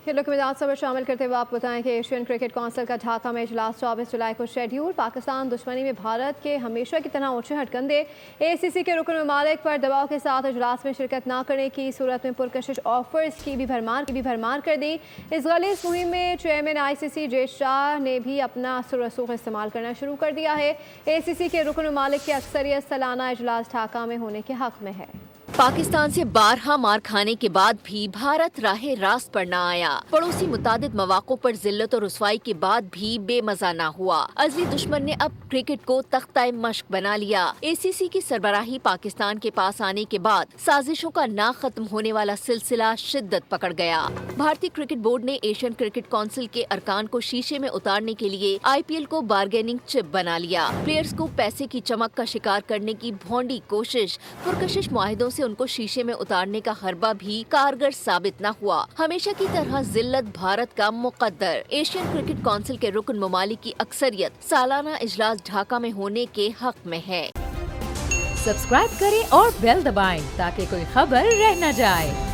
खेलों के मैदान में शामिल करते हुए आपको बताएं कि एशियन क्रिकेट काउंसिल का ढाका में इजलास 24 जुलाई को शेड्यूल। पाकिस्तान दुश्मनी में भारत के हमेशा की तरह ऊंचे हटकंडे। ACC के रुकन ममालिक पर दबाव के साथ इजलास में शिरकत न करने की सूरत में पुरकशिश ऑफर्स की भी भरमार कर दी। इस गलीज़ मुहिम में चेयरमैन ICC जे शाह ने भी अपना असर रसूख इस्तेमाल करना शुरू कर दिया है। ACC के रुकन ममालिक की अक्सरियत सालाना इजलास ढाका में होने के हक में है। पाकिस्तान से 12 मार खाने के बाद भी भारत राहे रास्त पर न आया। पड़ोसी मुतादिद मौक़ों पर जिल्लत और रुसवाई के बाद भी बेमजा न हुआ। अज़ली दुश्मन ने अब क्रिकेट को तख्ता मश्क बना लिया। ACC की सरबराही पाकिस्तान के पास आने के बाद साजिशों का ना खत्म होने वाला सिलसिला शिद्दत पकड़ गया। भारतीय क्रिकेट बोर्ड ने एशियन क्रिकेट काउंसिल के अरकान को शीशे में उतारने के लिए IPL को बारगेनिंग चिप बना लिया। प्लेयर्स को पैसे की चमक का शिकार करने की भोंडी कोशिश, पुरकशिश मुआहिदों से उनको शीशे में उतारने का हरबा भी कारगर साबित न हुआ। हमेशा की तरह जिल्लत भारत का मुकद्दर। एशियन क्रिकेट काउंसिल के रुकन ममालिक की अक्सरियत सालाना इजलास ढाका में होने के हक में है। सब्सक्राइब करें और बेल दबाएं ताकि कोई खबर रह न जाए।